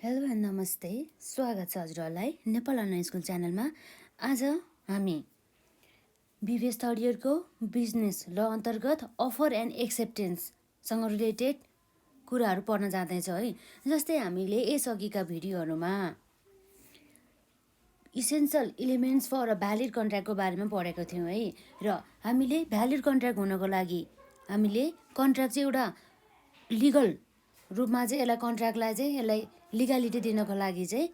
Hello and नमस्ते, स्वागत छ हजुरहरूलाई नेपाल अनलाइन स्कुल च्यानलमा। आज हामी बिबिएस थर्ड इयरको बिजनेस ल अन्तर्गत अफर एन्ड एक्सेप्टेन्ससँग रिलेटेड कुराहरू पढ्न जाँदैछौँ है। जस्तै हामीले यसअघिका भिडियोहरूमा essential elements for a valid कन्ट्र्याक्टको बारेमा पढेको थियौँ है। र हामीले भ्यालिड कन्ट्र्याक्ट हुनको लागि हामीले कन्ट्र्याक्ट चाहिँ एउटा लिगल रूपमा चाहिँ यसलाई कन्ट्र्याक्टलाई चाहिँ यसलाई लिगालिटी दिनको लागि चाहिँ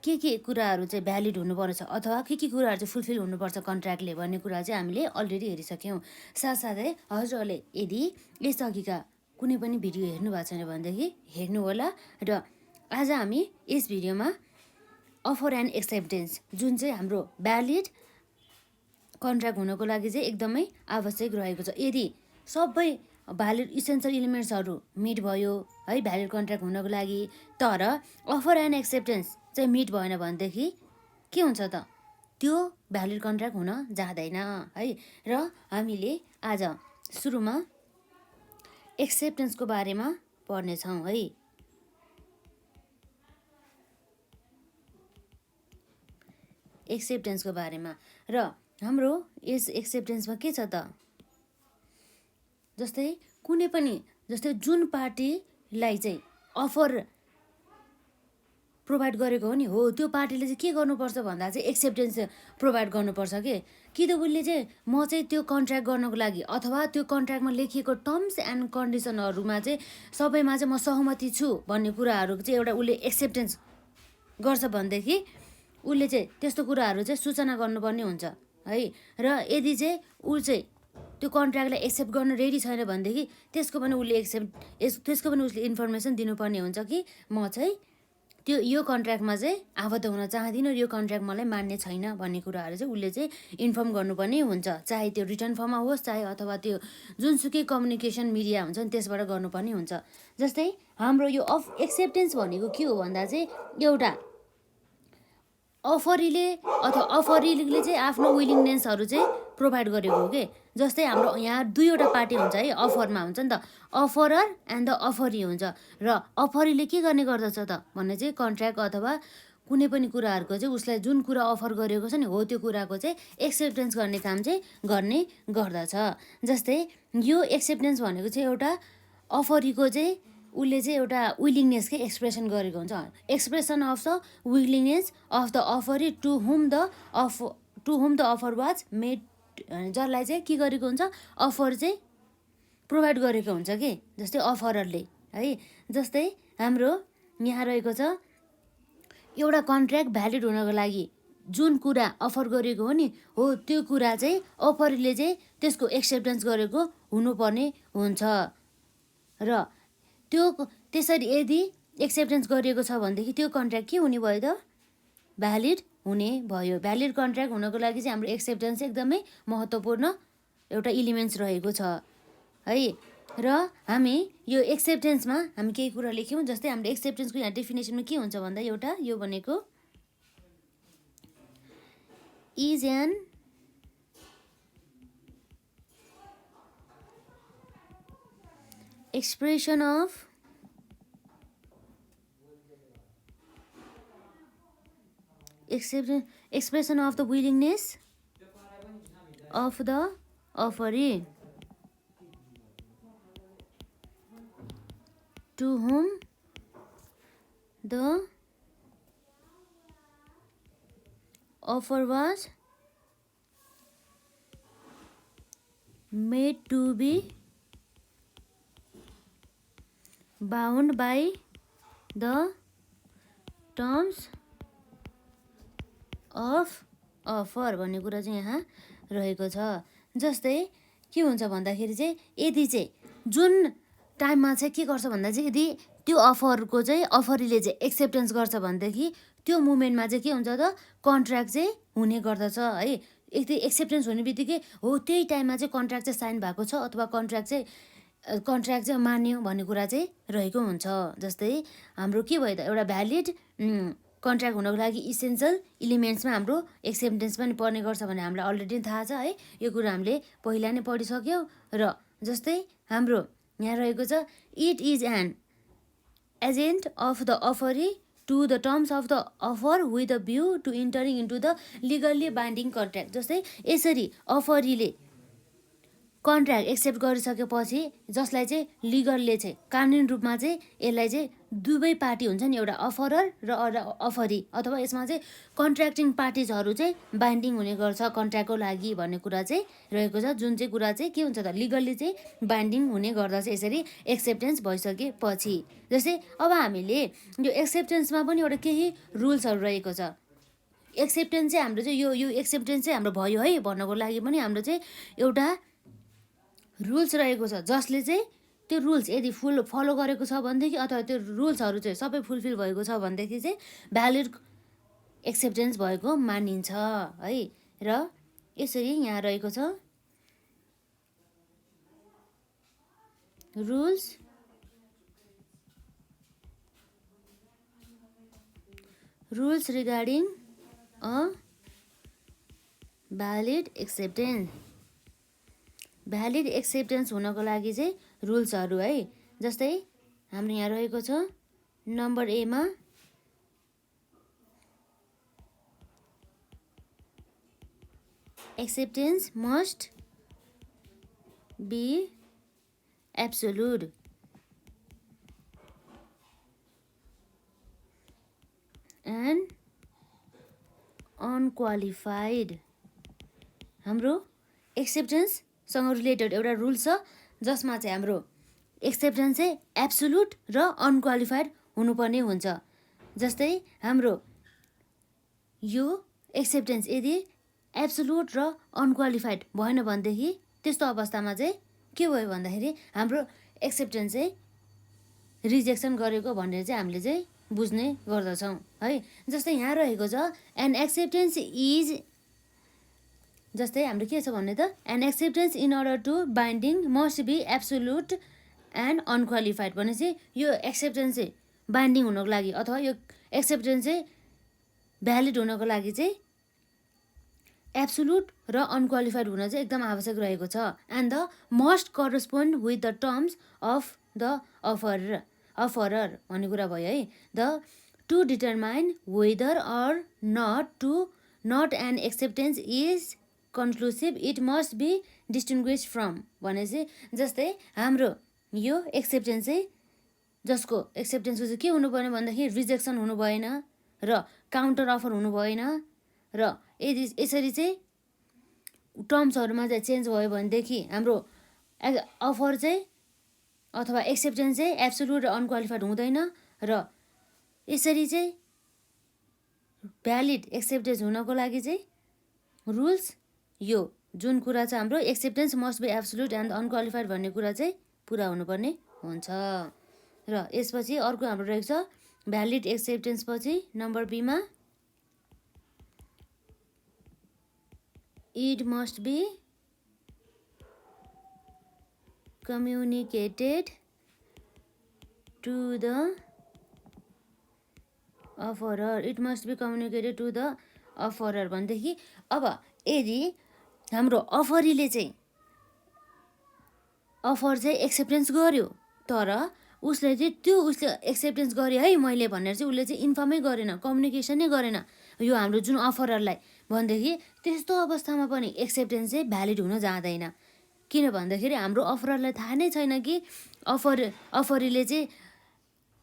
के कुराहरू चाहिँ भ्यालिड हुनुपर्छ अथवा के कुराहरू चाहिँ फुलफिल हुनुपर्छ कन्ट्र्याक्टले भन्ने कुरा चाहिँ हामीले अलरेडी हेरिसक्यौँ। साथसाथै हजुरहरूले यदि यसअघिका कुनै पनि भिडियो हेर्नु भएको छैन भनेदेखि हेर्नु होला। र आज हामी यस भिडियोमा अफर एन्ड एक्सेप्टेन्स जुन चाहिँ हाम्रो भ्यालिड कन्ट्र्याक्ट हुनको लागि चाहिँ एकदमै आवश्यक रहेको छ। यदि सबै भ्यालिड इसेन्सियल इलिमेन्ट्सहरू मिट भयो है भ्यालिड कन्ट्र्याक्ट हुनको लागि, तर अफर एन्ड एक्सेप्टेन्स चाहिँ मिट भएन भनेदेखि के हुन्छ त? त्यो भ्यालिड कन्ट्र्याक्ट हुन जाँदैन है। र हामीले आज सुरुमा एक्सेप्टेन्सको बारेमा पढ्नेछौँ है। एक्सेप्टेन्सको बारेमा र हाम्रो यस एक्सेप्टेन्समा के छ त? जस्तै कुनै पनि जुन पार्टीलाई चाहिँ अफर प्रोभाइड गरेको हो नि हो त्यो पार्टीले चाहिँ के गर्नुपर्छ भन्दा चाहिँ एक्सेप्टेन्स प्रोभाइड गर्नुपर्छ कि त उसले चाहिँ म चाहिँ त्यो कन्ट्र्याक्ट गर्नको लागि अथवा त्यो कन्ट्र्याक्टमा लेखिएको टर्म्स एन्ड कन्डिसनहरूमा चाहिँ सबैमा चाहिँ म सहमति छु भन्ने कुराहरू चाहिँ एउटा उसले एक्सेप्टेन्स गर्छ भनेदेखि उसले चाहिँ त्यस्तो कुराहरू चाहिँ सूचना गर्नुपर्ने हुन्छ है। र यदि चाहिँ ऊ चाहिँ त्यो कन्ट्र्याक्टलाई एक्सेप्ट गर्न रेडी छैन भनेदेखि त्यसको पनि उसले इन्फर्मेसन दिनुपर्ने हुन्छ कि म चाहिँ त्यो यो कन्ट्र्याक्टमा चाहिँ आबद्ध हुन चाहदिनँ, यो कन्ट्र्याक्ट मलाई मान्ने छैन भन्ने कुराहरू चाहिँ उसले चाहिँ इन्फर्म गर्नुपर्ने हुन्छ। चाहे त्यो रिटर्न फर्ममा होस् चाहे अथवा त्यो जुनसुकै कम्युनिकेसन मिडिया हुन्छ नि त्यसबाट गर्नुपर्ने हुन्छ। जस्तै हाम्रो यो एक्सेप्टेन्स भनेको के हो भन्दा चाहिँ एउटा अफरीले चाहिँ आफ्नो विलिङनेसहरू चाहिँ प्रोभाइड गरेको हो कि। जस्तै हाम्रो यहाँ दुईवटा पार्टी हुन्छ है, अफरमा हुन्छ नि त, अफरर एन्ड द अफरी हुन्छ। र अफरीले के गर्ने गर्दछ त भन्ने चाहिँ कन्ट्र्याक्ट अथवा कुनै पनि कुराहरूको चाहिँ उसलाई जुन कुरा अफर गरेको छ नि हो त्यो कुराको चाहिँ एक्सेप्टेन्स गर्ने काम चाहिँ गर्ने गर्दछ। जस्तै यो एक्सेप्टेन्स भनेको चाहिँ एउटा अफरीको चाहिँ उसले चाहिँ एउटा विलिङनेसकै एक्सप्रेसन गरेको हुन्छ। Expression of the willingness of the offeree to whom the offer was made, जसलाई चाहिँ के गरेको हुन्छ अफर चाहिँ प्रोभाइड गरेको हुन्छ कि। जस्तै अफररले है। जस्तै हाम्रो यहाँ रहेको छ एउटा कन्ट्र्याक्ट भ्यालिड हुनको लागि जुन कुरा अफर गरेको हो नि हो त्यो कुरा चाहिँ अफरले चाहिँ त्यसको एक्सेप्टेन्स गरेको हुनुपर्ने हुन्छ। र त्यो त्यसरी यदि एक्सेप्टेन्स गरिएको छ भनेदेखि त्यो कन्ट्र्याक्ट के हुने भयो त? भ्यालिड हुने भयो। भ्यालिड कन्ट्र्याक्ट हुनको लागि चाहिँ हाम्रो एक्सेप्टेन्स एकदमै महत्त्वपूर्ण एउटा इलिमेन्ट्स रहेको छ है। र हामी यो एक्सेप्टेन्समा हामी केही कुरा लेख्यौँ। जस्तै हाम्रो एक्सेप्टेन्सको यहाँ डेफिनेसनमा के हुन्छ भन्दा एउटा यो भनेको is an expression of the willingness of the offeree to whom the offer was made to be bound by the terms of offer भन्ने कुरा चाहिँ यहाँ रहेको छ। जस्तै के हुन्छ भन्दाखेरि चाहिँ यदि चाहिँ जुन टाइममा चाहिँ के गर्छ भन्दा चाहिँ यदि त्यो अफरको चाहिँ अफरीले चाहिँ एक्सेप्टेन्स गर्छ भनेदेखि त्यो मुमेन्टमा चाहिँ के हुन्छ त कन्ट्र्याक्ट चाहिँ हुने गर्दछ है। यदि एक्सेप्टेन्स हुने बित्तिकै हो त्यही टाइममा चाहिँ कन्ट्र्याक्ट चाहिँ साइन भएको छ अथवा कन्ट्र्याक्ट चाहिँ मान्यो भन्ने कुरा चाहिँ रहेको हुन्छ। जस्तै हाम्रो के भयो त एउटा भ्यालिड कन्ट्र्याक्ट हुनको लागि इसेन्सियल इलिमेन्ट्समा हाम्रो एक्सेप्टेन्स पनि पर्ने गर्छ भने हामीलाई अलरेडी थाहा छ है। यो कुरा हामीले पहिला नै पढिसक्यौँ। र जस्तै हाम्रो यहाँ रहेको छ it is an agent of the offeree to the terms of the offer with the view to entering into the legally binding contract. जस्तै यसरी अफरीले कन्ट्र्याक्ट एक्सेप्ट गरिसकेपछि जसलाई चाहिँ लिगलले चाहिँ कानुनी रूपमा चाहिँ यसलाई चाहिँ दुवै पार्टी हुन्छ नि, एउटा अफरर र एउटा अफरी, अथवा यसमा चाहिँ कन्ट्र्याक्टिङ पार्टिजहरू चाहिँ बाइन्डिङ हुने गर्छ कन्ट्र्याक्टको लागि भन्ने कुरा चाहिँ रहेको छ, जुन चाहिँ कुरा चाहिँ के हुन्छ त लिगल्ली चाहिँ बाइन्डिङ हुने गर्दछ यसरी एक्सेप्टेन्स भइसकेपछि। जस्तै अब हामीले यो एक्सेप्टेन्समा पनि एउटा केही रुल्सहरू रहेको छ। एक्सेप्टेन्स चाहिँ हाम्रो चाहिँ यो एक्सेप्टेन्स चाहिँ हाम्रो भयो है भन्नको लागि पनि हाम्रो चाहिँ एउटा रुल्स रहेको छ, जसले चाहिँ त्यो रुल्स यदि फलो गरेको छ भनेदेखि अथवा त्यो रुल्सहरू चाहिँ सबै फुलफिल भएको छ भनेदेखि चाहिँ भ्यालिड एक्सेप्टेन्स भएको मानिन्छ है। र यसरी यहाँ रहेको छ rules regarding a valid acceptance. Valid acceptance हुनको लागि चाहिँ रुल्सहरू है। जस्तै हाम्रो यहाँ रहेको छ नम्बर एमा acceptance must be absolute and unqualified. हाम्रो एक्सेप्टेन्ससँग रिलेटेड एउटा रुल छ जसमा चाहिँ हाम्रो एक्सेप्टेन्स चाहिँ एब्सोल्युट र अनक्वालिफाइड हुनुपर्ने हुन्छ। जस्तै हाम्रो यो एक्सेप्टेन्स यदि एब्सोल्युट र अनक्वालिफाइड भएन भनेदेखि त्यस्तो अवस्थामा चाहिँ के भयो भन्दाखेरि हाम्रो एक्सेप्टेन्स चाहिँ रिजेक्सन गरेको भनेर चाहिँ हामीले चाहिँ बुझ्ने गर्दछौँ है। जस्तै यहाँ रहेको छ एन एक्सेप्टेन्स इज, जस्तै हाम्रो के छ भन्ने त an acceptance in order to binding must be absolute and unqualified भनेपछि यो एक्सेप्टेन्स चाहिँ बाइन्डिङ हुनको लागि अथवा यो एक्सेप्टेन्स चाहिँ भ्यालिड हुनको लागि चाहिँ एब्सोल्युट र अनक्वालिफाइड हुन चाहिँ एकदम आवश्यक रहेको छ। And the must correspond with the terms of the offerer भन्ने कुरा भयो है। The to determine whether or not an acceptance is conclusive it must be distinguished from भनेपछि जस्तै हाम्रो यो एक्सेप्टेन्स चाहिँ जसको एक्सेप्टेन्सको चाहिँ के हुनु पऱ्यो भन्दाखेरि रिजेक्सन हुनु भएन र काउन्टर अफर हुनु भएन र यदि यसरी चाहिँ टर्म्सहरूमा चाहिँ चेन्ज भयो भनेदेखि हाम्रो अफर चाहिँ अथवा एक्सेप्टेन्स चाहिँ एब्सोल्युट र अनक्वालिफाइड हुँदैन र यसरी चाहिँ भ्यालिड एक्सेप्टेन्स हुनको लागि चाहिँ रुल्स यो जुन कुरा चाहिँ हाम्रो acceptance must be absolute and unqualified भन्ने कुरा चाहिँ पुरा हुनुपर्ने हुन्छ। र यसपछि अर्को हाम्रो रहेको छ भ्यालिड एक्सेप्टेन्स पछि नम्बर बीमा it must be communicated to the offerer. It must be communicated to the offerer भनेदेखि अब यदि हाम्रो अफरीले चाहिँ अफर चाहिँ एक्सेप्टेन्स गर्यो तर उसले चाहिँ त्यो उसले एक्सेप्टेन्स गर्यो है मैले भनेर चाहिँ उसले चाहिँ इन्फर्मै गरेन, कम्युनिकेसनै गरेन यो हाम्रो जुन अफररलाई भनेदेखि त्यस्तो अवस्थामा पनि एक्सेप्टेन्स चाहिँ भ्यालिड हुन जाँदैन। किन भन्दाखेरि हाम्रो अफररलाई थाहा नै छैन कि अफरीले चाहिँ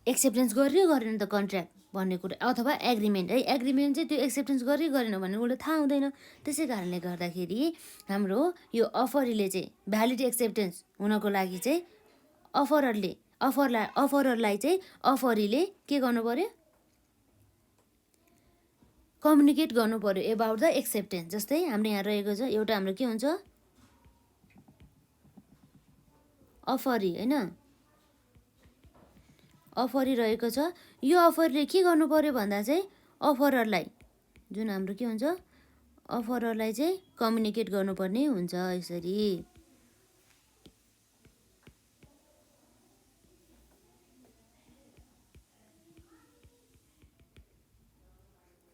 एक्सेप्टेन्स गर्यो गरेन त कन्ट्र्याक्ट भन्ने कुरा अथवा एग्रिमेन्ट है। एग्रिमेन्ट चाहिँ त्यो एक्सेप्टेन्स गर्यो गरेन भने उसले थाहा हुँदैन। त्यसै कारणले गर्दाखेरि हाम्रो यो अफरीले चाहिँ भ्यालिड एक्सेप्टेन्स हुनको लागि चाहिँ अफररलाई चाहिँ अफरीले के गर्नु पर्यो कम्युनिकेट गर्नु पर्यो एबाउट द एक्सेप्टेन्स। जस्तै हाम्रो यहाँ रहेको छ एउटा हाम्रो के हुन्छ अफरी होइन, अफरी रहेको छ। यो अफरले के गर्नु पर्यो भन्दा चाहिँ अफररलाई जुन हाम्रो के हुन्छ अफररलाई चाहिँ कम्युनिकेट गर्नुपर्ने हुन्छ। यसरी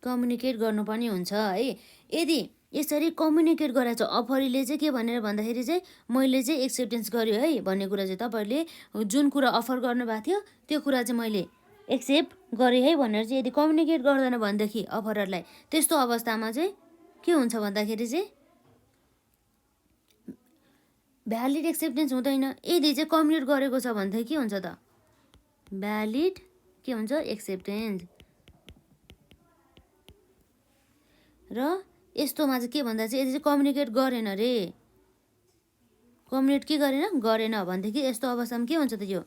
कम्युनिकेट गर्नुपर्ने हुन्छ है। यदि यसरी कम्युनिकेट गराएको छ। अफरीले चाहिँ के भनेर भन्दाखेरि चाहिँ मैले चाहिँ एक्सेप्टेन्स गर्यो है भन्ने कुरा चाहिँ तपाईँहरूले जुन कुरा अफर गर्नुभएको थियो त्यो कुरा चाहिँ मैले एक्सेप्ट गरेँ है भनेर चाहिँ यदि कम्युनिकेट गर्दैन भनेदेखि अफररलाई त्यस्तो अवस्थामा चाहिँ के हुन्छ भन्दाखेरि चाहिँ भ्यालिड एक्सेप्टेन्स हुँदैन। यदि चाहिँ कम्युनिकेट गरेको छ भनेदेखि के हुन्छ त भ्यालिड के हुन्छ एक्सेप्टेन्स। र यस्तोमा चाहिँ के भन्दा चाहिँ यदि चाहिँ कम्युनिकेट गरेन रे कम्युनिकेट के गरेन भनेदेखि यस्तो अवस्थामा के हुन्छ त यो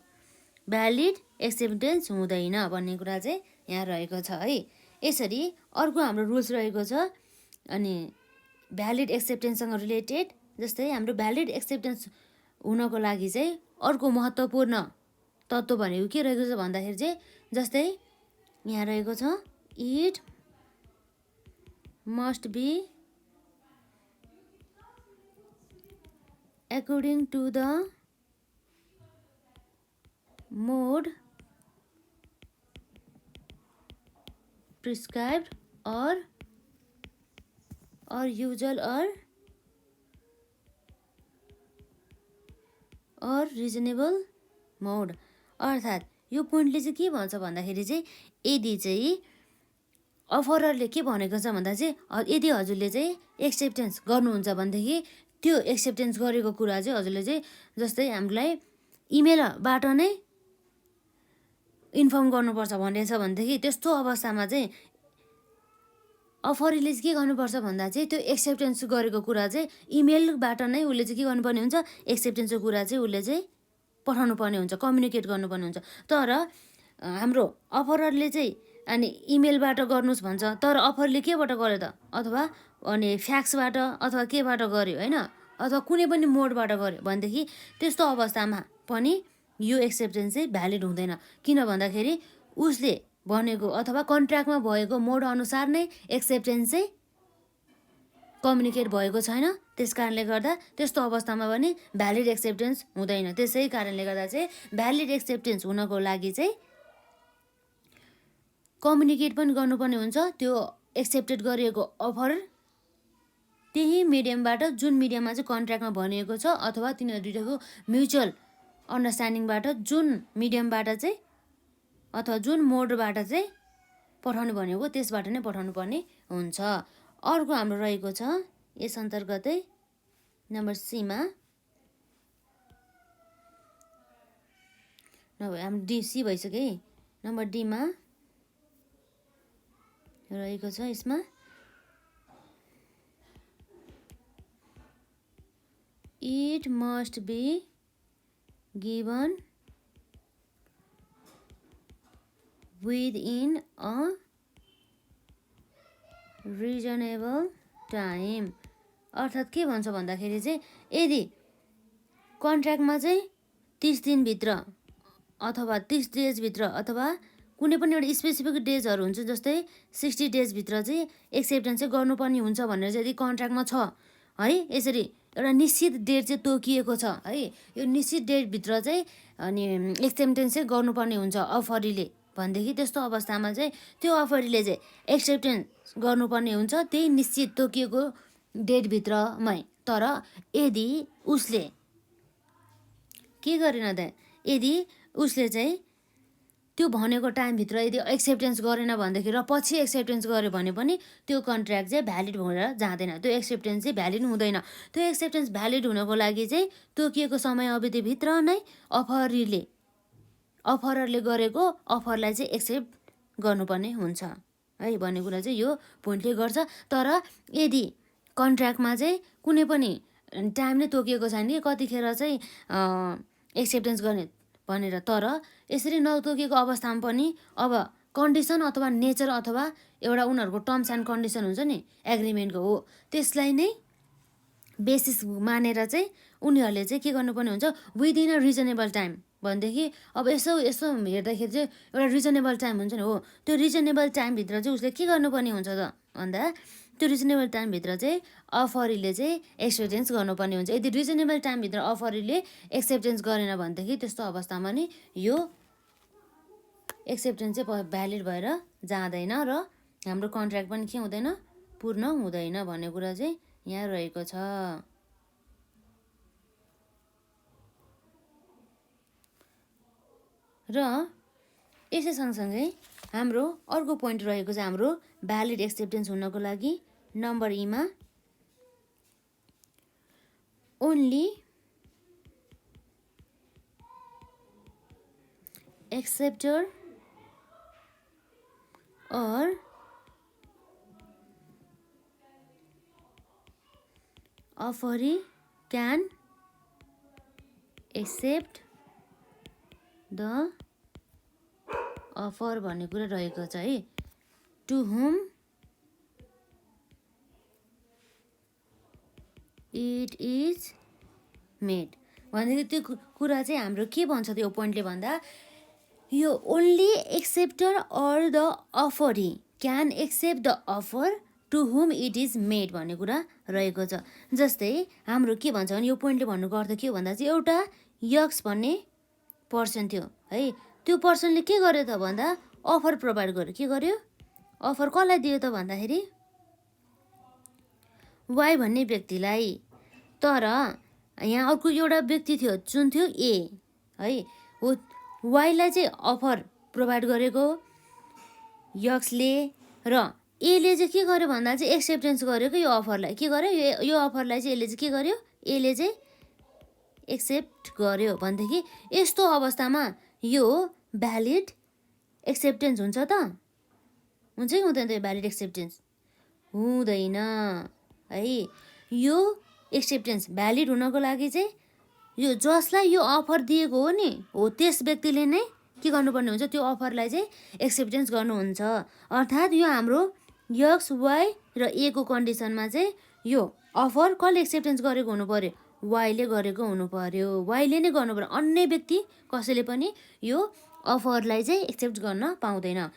भ्यालिड एक्सेप्टेन्स हुँदैन भन्ने कुरा चाहिँ यहाँ रहेको छ है। यसरी अर्को हाम्रो रुल्स रहेको छ अनि भ्यालिड एक्सेप्टेन्ससँग रिलेटेड जस्तै हाम्रो भ्यालिड एक्सेप्टेन्स हुनको लागि चाहिँ अर्को महत्त्वपूर्ण तत्त्व भनेको के रहेको छ भन्दाखेरि चाहिँ जस्तै यहाँ रहेको छ it must be according to the mode prescribed or usual or reasonable mode। अर्थात् यो पोइन्टले चाहिँ के भन्छ भन्दाखेरि चाहिँ यदि चाहिँ अफररले के भनेको छ भन्दा चाहिँ यदि हजुरले चाहिँ एक्सेप्टेन्स गर्नुहुन्छ भनेदेखि त्यो एक्सेप्टेन्स गरेको कुरा चाहिँ हजुरले चाहिँ जस्तै हामीलाई इमेलबाट नै इन्फर्म गर्नुपर्छ भनेछ भनेदेखि त्यस्तो अवस्थामा चाहिँ अफररले चाहिँ के गर्नुपर्छ भन्दा चाहिँ त्यो एक्सेप्टेन्स गरेको कुरा चाहिँ इमेलबाट नै उसले चाहिँ के गर्नुपर्ने हुन्छ एक्सेप्टेन्सको कुरा चाहिँ उसले चाहिँ पठाउनु पर्ने हुन्छ कम्युनिकेट गर्नुपर्ने हुन्छ। तर हाम्रो अफररले चाहिँ अनि इमेलबाट गर्नुहोस् भन्छ तर अफरले केबाट गर्यो त अथवा अनि फ्याक्सबाट अथवा केबाट गर्यो होइन अथवा कुनै पनि मोडबाट गर्यो भनेदेखि त्यस्तो अवस्थामा पनि यो एक्सेप्टेन्स चाहिँ भ्यालिड हुँदैन। किन भन्दाखेरि उसले भनेको अथवा कन्ट्र्याक्टमा भएको मोड अनुसार नै एक्सेप्टेन्स चाहिँ कम्युनिकेट भएको छैन। त्यस कारणले गर्दा त्यस्तो अवस्थामा पनि भ्यालिड एक्सेप्टेन्स हुँदैन। त्यसै कारणले गर्दा चाहिँ भ्यालिड एक्सेप्टेन्स हुनको लागि चाहिँ कम्युनिकेट पनि गर्नुपर्ने हुन्छ त्यो एक्सेप्टेड गरिएको अफर त्यही मिडियमबाट जुन मिडियममा चाहिँ कन्ट्र्याक्टमा भनिएको छ अथवा तिनीहरू दुईटाको म्युचुअल अन्डरस्ट्यान्डिङबाट जुन मिडियमबाट चाहिँ अथवा जुन मोडबाट चाहिँ पठाउनु भनेको त्यसबाट नै पठाउनु पर्ने हुन्छ। अर्को हाम्रो रहेको छ यस अन्तर्गतै नम्बर सीमा हाम्रो डी सी भइसक्यो है। नम्बर डीमा रहेको छ यसमा it must be given within a reasonable time। अर्थात् के भन्छ भन्दाखेरि चाहिँ यदि कन्ट्र्याक्टमा चाहिँ 30 दिनभित्र अथवा 30 डेजभित्र अथवा कुनै पनि एउटा स्पेसिफिक डेजहरू हुन्छ जस्तै 60 डेजभित्र चाहिँ एक्सेप्टेन्स चाहिँ गर्नुपर्ने हुन्छ भनेर चाहिँ यदि कन्ट्र्याक्टमा छ है यसरी एउटा निश्चित डेट चाहिँ तोकिएको छ है यो निश्चित डेटभित्र चाहिँ अनि एक्सेप्टेन्स चाहिँ गर्नुपर्ने हुन्छ अफरीले भनेदेखि त्यस्तो अवस्थामा चाहिँ त्यो अफरीले चाहिँ एक्सेप्टेन्स गर्नुपर्ने हुन्छ त्यही निश्चित तोकिएको डेटभित्रमै। तर यदि उसले के गरेन त यदि उसले चाहिँ त्यो भनेको टाइमभित्र यदि एक्सेप्टेन्स गरेन भनेदेखि र पछि एक्सेप्टेन्स गर्यो भने पनि त्यो कन्ट्र्याक्ट चाहिँ भ्यालिड भएर जाँदैन। त्यो एक्सेप्टेन्स चाहिँ भ्यालिड हुँदैन। त्यो एक्सेप्टेन्स भ्यालिड हुनको लागि चाहिँ तोकिएको समय अवधिभित्र नै अफररले गरेको अफरलाई चाहिँ एक्सेप्ट गर्नुपर्ने हुन्छ है भन्ने कुरा चाहिँ यो पोइन्टले गर्छ। तर यदि कन्ट्र्याक्टमा चाहिँ कुनै पनि टाइम नै तोकिएको छैन कि कतिखेर चाहिँ एक्सेप्टेन्स गर्ने भनेर तर यसरी नतोकिएको अवस्थामा पनि अब कन्डिसन अथवा नेचर अथवा एउटा उनीहरूको टर्म्स एन्ड कन्डिसन हुन्छ नि एग्रिमेन्टको हो त्यसलाई नै बेसिस मानेर चाहिँ उनीहरूले चाहिँ के गर्नुपर्ने हुन्छ विदिन अ रिजनेबल टाइम भनेदेखि अब यसो हेर्दाखेरि चाहिँ एउटा रिजनेबल टाइम हुन्छ नि हो त्यो रिजनेबल टाइमभित्र चाहिँ उसले के गर्नुपर्ने हुन्छ त भन्दा त्यो रिजनेबल टाइमभित्र चाहिँ अफरीले चाहिँ एक्सेप्टेन्स गर्नुपर्ने हुन्छ। यदि रिजनेबल टाइमभित्र अफरीले एक्सेप्टेन्स गरेन भनेदेखि त्यस्तो अवस्थामा नि यो एक्सेप्टेन्स चाहिँ भ्यालिड भएर जाँदैन र हाम्रो कन्ट्र्याक्ट पनि के हुँदैन पूर्ण हुँदैन भन्ने कुरा चाहिँ यहाँ रहेको छ। र यसै सँगसँगै हाम्रो अर्को पोइन्ट रहेको छ हाम्रो भ्यालिड एक्सेप्टेन्स हुनको लागि नम्बर ईमा only acceptor or offeree can accept the offer भन्ने कुरा रहेको छ है। To whom it is made भनेको त्यो कुरा चाहिँ हाम्रो के भन्छ त्यो पोइन्टले भन्दा यो only acceptor or the offeree can accept the offer to whom it is made भन्ने कुरा रहेको छ। जस्तै हाम्रो के भन्छ भने यो पोइन्टले भन्नुको अर्थ के हो भन्दा चाहिँ एउटा यक्स भन्ने पर्सन थियो है, त्यो पर्सनले के गर्यो त भन्दा अफर प्रोभाइड गर्यो। के गर्यो? अफर कसलाई दियो त भन्दाखेरि वाइ भन्ने व्यक्तिलाई। तर यहाँ अर्को एउटा व्यक्ति थियो जुन थियो ए है, हो वाइलाई चाहिँ अफर प्रोभाइड गरेको यक्सले र एले चाहिँ के गर्यो भन्दा चाहिँ एक्सेप्टेन्स गरेको यो अफरलाई। के गर्यो? यो अफरलाई चाहिँ यसले चाहिँ के गर्यो? एले चाहिँ एक्सेप्ट गर्यो भनेदेखि यस्तो अवस्थामा यो भ्यालिड एक्सेप्टेन्स हुन्छ त? हुन्छ कि हुँदैन त? यो भ्यालिड एक्सेप्टेन्स हुँदैन है। यो एक्सेप्टेन्स भ्यालिड हुनको लागि चाहिँ यो जसलाई यो अफर दिएको हो नि हो त्यस व्यक्तिले नै के गर्नुपर्ने हुन्छ? त्यो अफरलाई चाहिँ एक्सेप्टेन्स गर्नुहुन्छ। अर्थात् यो हाम्रो यक्स वाइ र ए को कन्डिसनमा चाहिँ यो अफर कसले एक्सेप्टेन्स गरेको हुनु पर्यो? वाइले गरेको हुनु पर्यो, वाइले नै गर्नु पर्यो। अन्य व्यक्ति कसैले पनि यो अफरलाई चाहिँ एक्सेप्ट गर्न पाउँदैन।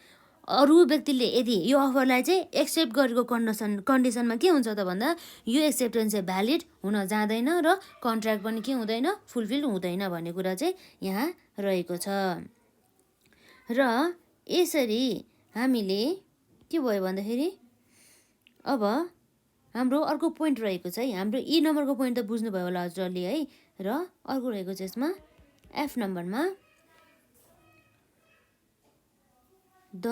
अरू व्यक्तिले यदि यो अफरलाई चाहिँ एक्सेप्ट गरेको कन्डिसनमा के हुन्छ त भन्दा यो एक्सेप्टेन्स चाहिँ भ्यालिड हुन जाँदैन र कन्ट्र्याक्ट पनि के हुँदैन? फुलफिल हुँदैन भन्ने कुरा चाहिँ यहाँ रहेको छ। र यसरी हामीले के भयो भन्दाखेरि अब हाम्रो अर्को पोइन्ट रहेको छ है। हाम्रो ई नम्बरको पोइन्ट त बुझ्नुभयो होला हजुरहरूले है। र अर्को रहेको छ यसमा एफ नम्बरमा the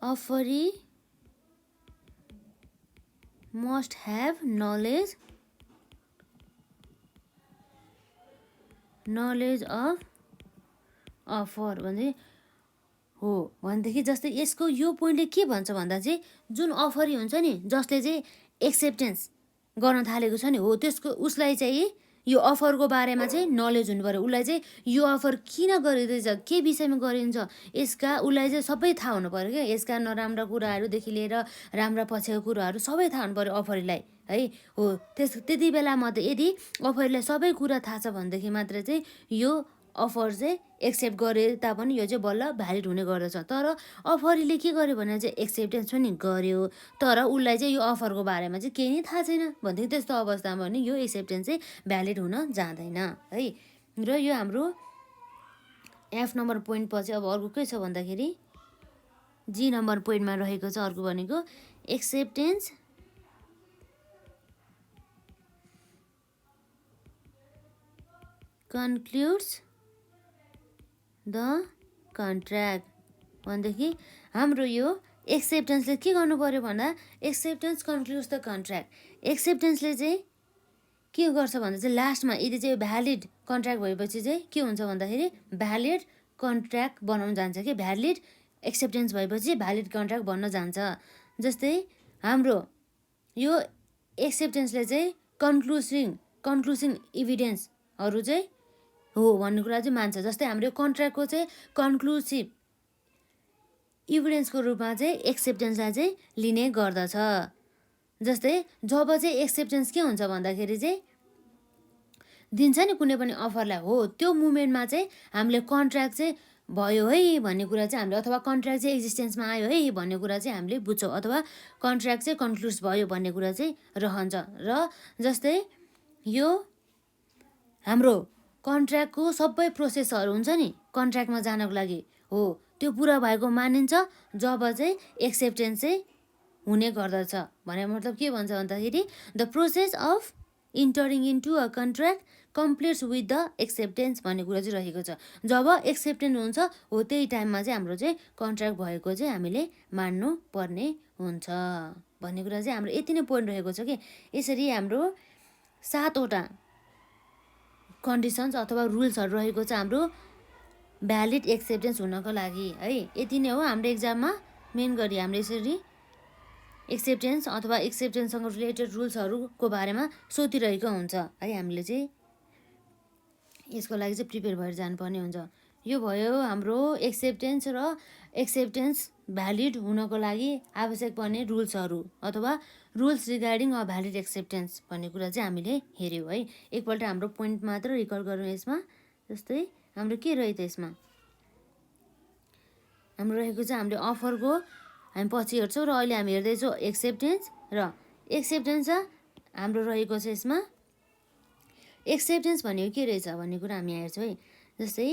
offeree must have knowledge of offer भने हो भनेदेखि जस्तै यसको यो पोइन्टले के भन्छ भन्दा चाहिँ जुन अफरी हुन्छ नि जसले चाहिँ एक्सेप्टेन्स गर्न थालेको छ नि हो त्यसको उसलाई चाहिँ यो अफरको बारेमा चाहिँ नलेज हुनु पर्यो। उसलाई चाहिँ यो अफर किन गरिँदैछ, के विषयमा गरिन्छ यसका उसलाई चाहिँ सबै थाहा हुनु पर्यो क्या। यसका नराम्रा कुराहरूदेखि लिएर राम्रा पछिको कुराहरू सबै थाहा हुनु पर्यो अफरीलाई है। हो त्यति बेला मात्रै यदि अफरीलाई सबै कुरा थाहा छ भनेदेखि मात्र चाहिँ यो अफर चाहिँ एक्सेप्ट गरे तापनि यो चाहिँ बल्ल भ्यालिड हुने गर्दछ। तर अफरीले के गर्यो भने चाहिँ एक्सेप्टेन्स पनि गर्यो तर उसलाई चाहिँ यो अफरको बारेमा चाहिँ केही नै थाहा छैन भनेदेखि त्यस्तो अवस्थामा पनि यो एक्सेप्टेन्स चाहिँ भ्यालिड हुन जाँदैन है। र यो हाम्रो एफ नम्बर पोइन्ट पछि अब अर्को के छ भन्दाखेरि जी नम्बर पोइन्टमा रहेको छ अर्को भनेको एक्सेप्टेन्स कन्क्लुड्स द कन्ट्र्याक्ट भनेदेखि हाम्रो यो एक्सेप्टेन्सले के गर्नु पर्यो भन्दा एक्सेप्टेन्स कन्क्लुड्स द कन्ट्र्याक्ट। एक्सेप्टेन्सले चाहिँ के गर्छ भन्दा चाहिँ लास्टमा यदि चाहिँ भ्यालिड कन्ट्र्याक्ट भएपछि चाहिँ के हुन्छ भन्दाखेरि भ्यालिड कन्ट्र्याक्ट बनाउन जान्छ कि भ्यालिड एक्सेप्टेन्स भएपछि भ्यालिड कन्ट्र्याक्ट बन्न जान्छ। जस्तै हाम्रो यो एक्सेप्टेन्सले चाहिँ कन्क्लुसिङ इभिडेन्सहरू चाहिँ हो भन्ने कुरा चाहिँ मान्छ। जस्तै हाम्रो कन्ट्र्याक्टको चाहिँ कन्क्लुसिभ इभिडेन्सको रूपमा चाहिँ एक्सेप्टेन्सलाई चाहिँ लिने गर्दछ। जस्तै जब चाहिँ एक्सेप्टेन्स के हुन्छ भन्दाखेरि चाहिँ दिन्छ नि कुनै पनि अफरलाई हो त्यो मुमेन्टमा चाहिँ हामीले कन्ट्र्याक्ट चाहिँ भयो है भन्ने कुरा चाहिँ हामीले अथवा कन्ट्र्याक्ट चाहिँ एक्जिस्टेन्समा आयो है भन्ने कुरा चाहिँ हामीले बुझ्छौँ अथवा कन्ट्र्याक्ट चाहिँ कन्क्लुड भयो भन्ने कुरा चाहिँ रहन्छ। र जस्तै यो हाम्रो कन्ट्र्याक्टको सबै प्रोसेसहरू हुन्छ नि कन्ट्र्याक्टमा जानको लागि हो त्यो पुरा भएको मानिन्छ जब चाहिँ एक्सेप्टेन्स चाहिँ हुने गर्दछ। भने मतलब के भन्छ भन्दाखेरि the process of entering into a contract completes with the acceptance भन्ने कुरा चाहिँ रहेको छ। जब एक्सेप्टेन्स हुन्छ हो त्यही टाइममा चाहिँ हाम्रो चाहिँ कन्ट्र्याक्ट भएको चाहिँ हामीले मान्नु पर्ने हुन्छ भन्ने कुरा चाहिँ हाम्रो यति नै पोइन्ट रहेको छ कि यसरी हाम्रो 7वटा कन्डिसन्स अथवा रुल्सहरू रहेको छ हाम्रो भ्यालिड एक्सेप्टेन्स हुनको लागि है। यति नै हो हाम्रो एक्जाममा मेन गरी हामीले यसरी एक्सेप्टेन्स अथवा एक्सेप्टेन्ससँग रिलेटेड रुल्सहरूको बारेमा सोधिरहेको हुन्छ है। हामीले चाहिँ यसको लागि चाहिँ प्रिपेयर भएर जानुपर्ने हुन्छ। यो भयो हाम्रो एक्सेप्टेन्स र एक्सेप्टेन्स भ्यालिड हुनको लागि आवश्यक पर्ने रुल्सहरू अथवा rules regarding a valid acceptance भन्ने कुरा चाहिँ हामीले हेऱ्यौँ है। एकपल्ट हाम्रो पोइन्ट मात्र रिकल गरौँ यसमा। जस्तै हाम्रो के रह्यो त यसमा हाम्रो रहेको चाहिँ हामीले अफरको हामी पछि हेर्छौँ र अहिले हामी हेर्दैछौँ एक्सेप्टेन्स र एक्सेप्टेन्स हाम्रो रहेको छ यसमा एक्सेप्टेन्स भनेको के रहेछ भन्ने कुरा हामी हेर्छौँ है। जस्तै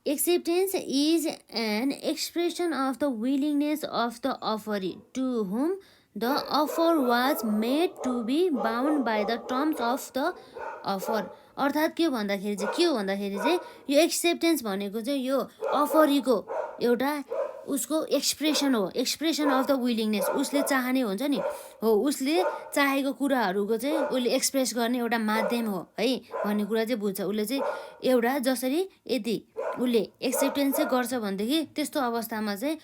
acceptance is an expression of the willingness of the offeree to whom the offer was made to be bound by the terms of the offer. अर्थात् के भन्दाखेरि चाहिँ के हो भन्दाखेरि चाहिँ यो एक्सेप्टेन्स भनेको चाहिँ यो अफरीको एउटा उसको एक्सप्रेसन हो, एक्सप्रेसन अफ द विलिङनेस। उसले चाहने हुन्छ नि हो, उसले चाहेको कुराहरूको चाहिँ उसले एक्सप्रेस गर्ने एउटा माध्यम हो है भन्ने कुरा चाहिँ बुझ्छ उसले चाहिँ। एउटा जसरी यदि उसले एक्सेप्टेन्स चाहिँ गर्छ भनेदेखि त्यस्तो अवस्थामा चाहिँ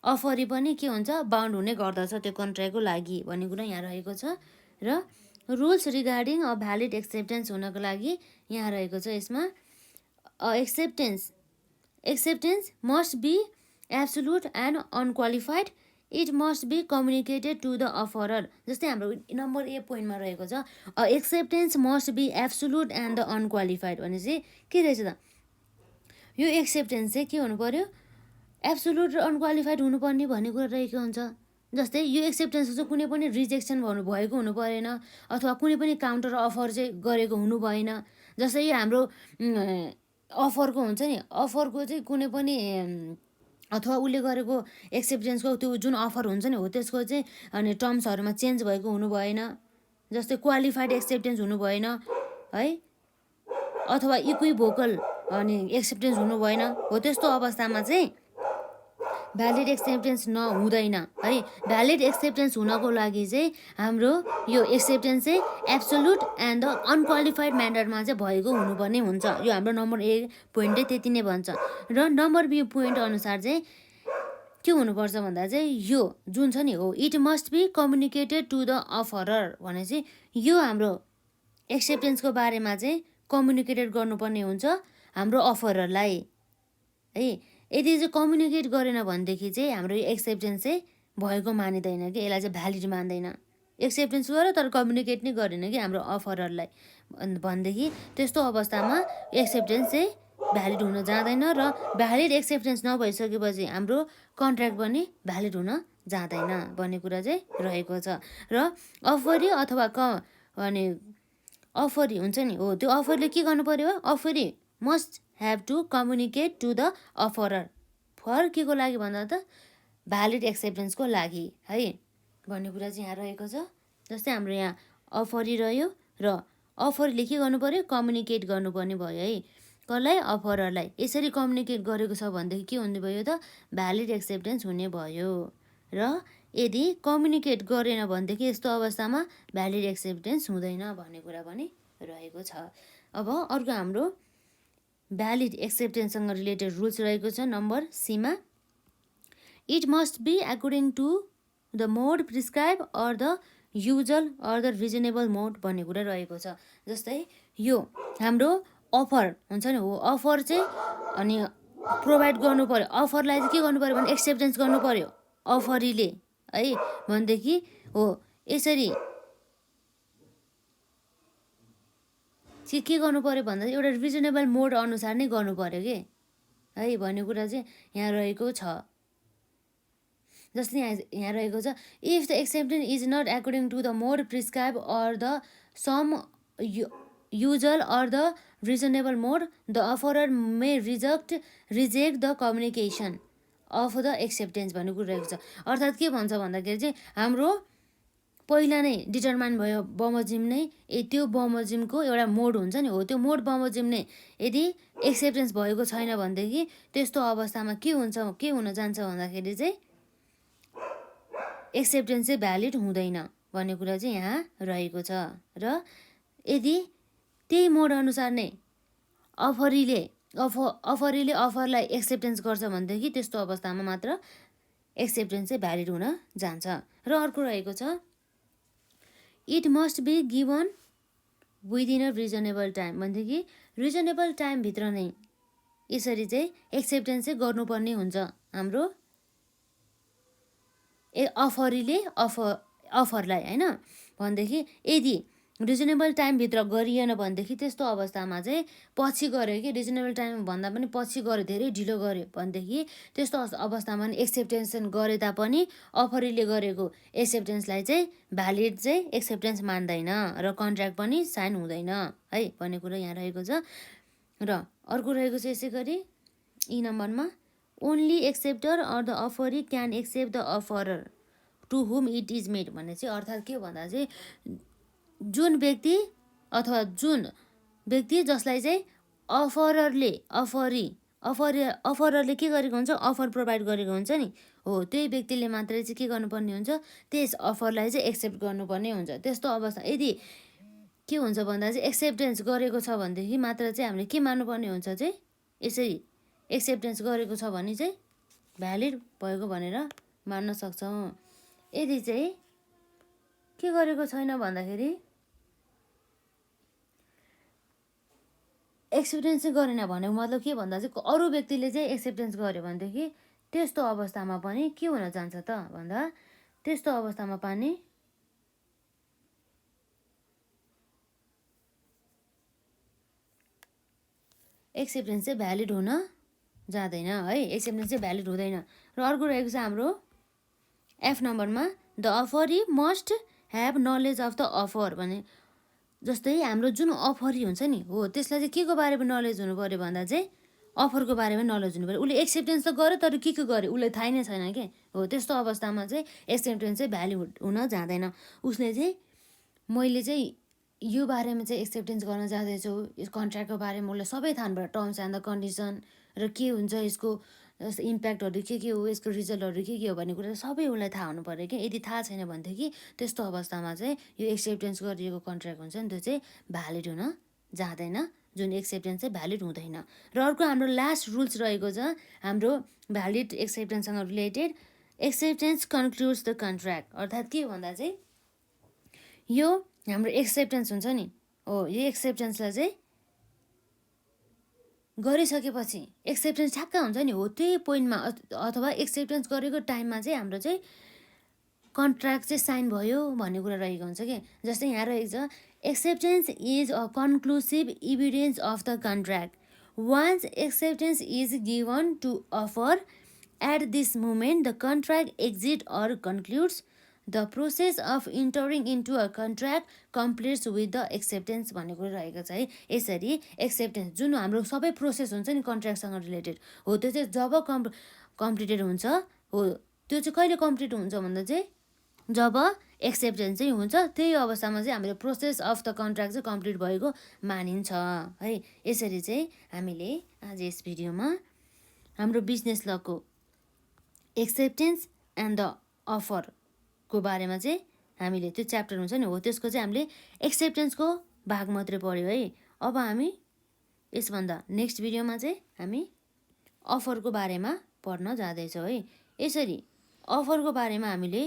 अफरी पनि के हुन्छ बाउन्ड हुने गर्दछ त्यो कन्ट्र्याक्टको लागि भन्ने कुरा यहाँ रहेको छ। र rules regarding a valid acceptance हुनको लागि यहाँ रहेको छ यसमा acceptance must be absolute and unqualified it must be communicated to the offerer. जस्तै हाम्रो नम्बर ए पोइन्टमा रहेको छ acceptance must be absolute and the unqualified भनेपछि के रहेछ त यो एक्सेप्टेन्स चाहिँ के हुनु पर्यो एब्सोल्युट र अनक्वालिफाइड हुनुपर्ने भन्ने कुरा रहेको हुन्छ। जस्तै यो एक्सेप्टेन्सको चाहिँ कुनै पनि रिजेक्सन भएको हुनु परेन अथवा कुनै पनि काउन्टर अफर चाहिँ गरेको हुनु भएन। जस्तै यो हाम्रो अफरको हुन्छ नि अफरको चाहिँ कुनै पनि अथवा उसले गरेको एक्सेप्टेन्सको त्यो जुन अफर हुन्छ नि हो त्यसको चाहिँ अनि टर्म्सहरूमा चेन्ज भएको हुनु भएन। जस्तै क्वालिफाइड एक्सेप्टेन्स हुनु भएन है अथवा इक्विभोकल अनि एक्सेप्टेन्स हुनु भएन हो। त्यस्तो अवस्थामा चाहिँ भ्यालिड एक्सेप्टेन्स हुँदैन है। भ्यालिड एक्सेप्टेन्स हुनको लागि चाहिँ हाम्रो यो एक्सेप्टेन्स चाहिँ एब्सोल्युट एन्ड द अनक्वालिफाइड म्यानरमा चाहिँ भएको हुनुपर्ने हुन्छ। यो हाम्रो नम्बर ए पोइन्ट चाहिँ त्यति नै भन्छ। र नम्बर बी पोइन्ट अनुसार चाहिँ के हुनुपर्छ भन्दा चाहिँ यो जुन छ नि हो it must be communicated to the offerer भनेपछि यो हाम्रो एक्सेप्टेन्सको बारेमा चाहिँ कम्युनिकेटेड गर्नुपर्ने हुन्छ हाम्रो अफररलाई है। यदि चाहिँ कम्युनिकेट गरेन भनेदेखि चाहिँ हाम्रो यो एक्सेप्टेन्स चाहिँ भएको मानिँदैन कि यसलाई चाहिँ भ्यालिड मान्दैन। एक्सेप्टेन्स गर्यो तर कम्युनिकेट नै गरेन कि हाम्रो अफररलाई भनेदेखि त्यस्तो अवस्थामा एक्सेप्टेन्स चाहिँ भ्यालिड हुन जाँदैन र भ्यालिड एक्सेप्टेन्स नभइसकेपछि हाम्रो कन्ट्र्याक्ट पनि भ्यालिड हुन जाँदैन भन्ने कुरा चाहिँ रहेको छ। र अफरी अथवा अनि अफरी हुन्छ नि हो त्यो अफरले के गर्नु पर्यो offeree must have to communicate to the offerer for के को लागि भन्दा त भ्यालिड एक्सेप्टेन्सको लागि है भन्ने कुरा चाहिँ यहाँ रहेको छ। जस्तै हाम्रो यहाँ अफरी रह्यो र अफरले के गर्नु पर्यो कम्युनिकेट गर्नुपर्ने भयो है कसलाई अफररलाई। यसरी कम्युनिकेट गरेको छ भनेदेखि के हुने भयो त भ्यालिड एक्सेप्टेन्स हुने भयो। र यदि कम्युनिकेट गरेन भनेदेखि यस्तो अवस्थामा भ्यालिड एक्सेप्टेन्स हुँदैन भन्ने कुरा पनि रहेको छ। अब अर्को हाम्रो भ्यालिड एक्सेप्टेन्ससँग रिलेटेड रुल्स रहेको छ नम्बर सीमा it must be according to the mode prescribe or the usual or the reasonable mode भन्ने कुरा रहेको छ। जस्तै यो हाम्रो अफर हुन्छ नि हो अफर चाहिँ अनि प्रोभाइड गर्नु पर्यो अफरलाई चाहिँ के गर्नु पर्यो भने एक्सेप्टेन्स गर्नु पर्यो अफरीले है भनेदेखि हो यसरी के गर्नु पर्यो भन्दा एउटा रिजनेबल मोड अनुसार नै गर्नु पर्यो कि है भन्ने कुरा चाहिँ यहाँ रहेको छ। जस्तै यहाँ रहेको छ if the acceptance is not according to the mode prescribe or the some usual or the reasonable mode the offerer may reject the communication of the acceptance भन्ने कुरो रहेको छ। अर्थात् के भन्छ भन्दाखेरि चाहिँ हाम्रो पहिला नै डिटरमाइन भयो बमोजिम नै त्यो बमोजिमको एउटा मोड हुन्छ नि, हो त्यो मोड बमोजिम नै यदि एक्सेप्टेन्स भएको छैन भनेदेखि त्यस्तो अवस्थामा के हुन्छ, के हुन जान्छ भन्दाखेरि चाहिँ एक्सेप्टेन्स चाहिँ भ्यालिड हुँदैन भन्ने कुरा चाहिँ यहाँ रहेको छ। र यदि त्यही मोड अनुसार नै अफरीले अफरलाई एक्सेप्टेन्स गर्छ भनेदेखि त्यस्तो अवस्थामा मात्र एक्सेप्टेन्स चाहिँ भ्यालिड हुन जान्छ। र अर्को रहेको छ it must be given within a reasonable time भनेदेखि रिजनेबल टाइमभित्र नै यसरी चाहिँ एक्सेप्टेन्स चाहिँ गर्नुपर्ने हुन्छ हाम्रो अफरीले अफरलाई होइन। भनेदेखि यदि रिजनेबल टाइमभित्र गरिएन भनेदेखि त्यस्तो अवस्थामा चाहिँ पछि गऱ्यो कि रिजनेबल टाइम भन्दा पनि पछि गऱ्यो, धेरै ढिलो गऱ्यो भनेदेखि त्यस्तो अवस्थामा एक्सेप्टेन्स गरे तापनि अफरीले गरेको एक्सेप्टेन्सलाई चाहिँ भ्यालिड चाहिँ एक्सेप्टेन्स मान्दैन र कन्ट्र्याक्ट पनि साइन हुँदैन है भन्ने कुरो यहाँ रहेको छ। र अर्को रहेको छ यसै गरी ई नम्बरमा only acceptor or the offeree can accept the offerer to whom it is made भन्ने चाहिँ अर्थात् के भन्दा चाहिँ जुन व्यक्ति अथवा जुन व्यक्ति जसलाई चाहिँ अफररले के गरेको हुन्छ, अफर प्रोभाइड गरेको हुन्छ नि, हो त्यही व्यक्तिले मात्रै चाहिँ के गर्नुपर्ने हुन्छ, त्यस अफरलाई चाहिँ एक्सेप्ट गर्नुपर्ने हुन्छ। त्यस्तो अवस्था यदि के हुन्छ भन्दा चाहिँ एक्सेप्टेन्स गरेको छ भनेदेखि मात्र चाहिँ हामीले के मान्नुपर्ने हुन्छ चाहिँ यसरी एक्सेप्टेन्स गरेको छ भने चाहिँ भ्यालिड भएको भनेर मान्न सक्छौँ। यदि चाहिँ के गरेको छैन भन्दाखेरि एक्सेप्टेन्स चाहिँ गरेन भनेको मतलब के भन्दा चाहिँ अरू व्यक्तिले चाहिँ एक्सेप्टेन्स गर्यो भनेदेखि त्यस्तो अवस्थामा पनि के हुन जान्छ त भन्दा त्यस्तो अवस्थामा पनि एक्सेप्टेन्स चाहिँ भ्यालिड हुन जाँदैन है, एक्सेप्टेन्स चाहिँ भ्यालिड हुँदैन। र अर्को रहेको छ हाम्रो एफ नम्बरमा the offeree must have knowledge of the offer भने जस्तै हाम्रो जुन अफरी हुन्छ नि, हो त्यसलाई चाहिँ के को बारेमा नलेज हुनु पऱ्यो भन्दा चाहिँ अफरको बारेमा नलेज हुनु पऱ्यो। उसले एक्सेप्टेन्स त गर्यो तर के गर्यो उसलाई थाहै नै छैन के, हो त्यस्तो अवस्थामा चाहिँ एक्सेप्टेन्स चाहिँ भ्यालिड हुन जाँदैन। उसले चाहिँ मैले चाहिँ यो बारेमा चाहिँ एक्सेप्टेन्स गर्न जाँदैछु, यस कन्ट्र्याक्टको बारेमा उसलाई सबै थाहा हुनुपर्छ, टर्म्स एन्ड द कन्डिसन र के हुन्छ यसको इम्प्याक्टहरू के हो, यसको रिजल्टहरू के हो भन्ने कुरा सबै उसलाई थाहा हुनु पऱ्यो कि। यदि थाहा छैन भनेदेखि त्यस्तो अवस्थामा चाहिँ यो एक्सेप्टेन्स गरिएको कन्ट्र्याक्ट हुन्छ नि त्यो चाहिँ भ्यालिड हुन जाँदैन, जुन एक्सेप्टेन्स चाहिँ भ्यालिड हुँदैन। र अर्को हाम्रो लास्ट रुल्स रहेको छ हाम्रो भ्यालिड एक्सेप्टेन्ससँग related acceptance concludes the contract. अर्थात् के भन्दा चाहिँ यो हाम्रो एक्सेप्टेन्स हुन्छ नि, हो यो एक्सेप्टेन्सलाई चाहिँ गरिसकेपछि एक्सेप्टेन्स ठ्याक्क हुन्छ नि, हो त्यही पोइन्टमा अथवा एक्सेप्टेन्स गरेको टाइममा चाहिँ हाम्रो चाहिँ कन्ट्र्याक्ट चाहिँ साइन भयो भन्ने कुरा रहेको हुन्छ कि। जस्तै यहाँ रहेको छ acceptance is a conclusive evidence of the contract once acceptance is given to offer at this moment the contract exit or concludes the process of entering into a contract completes with the acceptance भन्ने कुरो रहेको छ है। यसरी acceptance जुन हाम्रो सबै process हुन्छ नि कन्ट्र्याक्टसँग रिलेटेड, हो त्यो चाहिँ जब कम्प्लिटेड हुन्छ, हो त्यो चाहिँ कहिले कम्प्लिट हुन्छ भन्दा चाहिँ जब एक्सेप्टेन्स चाहिँ हुन्छ, त्यही अवस्थामा चाहिँ हामीले प्रोसेस अफ द कन्ट्र्याक्ट चाहिँ कम्प्लिट भएको मानिन्छ है। यसरी चाहिँ हामीले आज यस भिडियोमा हाम्रो बिजनेस लको एक्सेप्टेन्स एन्ड द अफरको बारेमा चाहिँ हामीले त्यो च्याप्टर हुन्छ नि, हो त्यसको चाहिँ हामीले एक्सेप्टेन्सको भाग मात्रै पढ्यो है। अब हामी यसभन्दा नेक्स्ट भिडियोमा चाहिँ हामी अफरको बारेमा पढ्न जाँदैछौँ है। यसरी अफरको बारेमा हामीले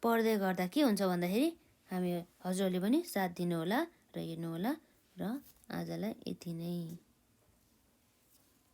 पढ्दै गर्दा के हुन्छ भन्दाखेरि हामी हजुरहरूले पनि साथ दिनुहोला र हेर्नुहोला र आजलाई यति नै।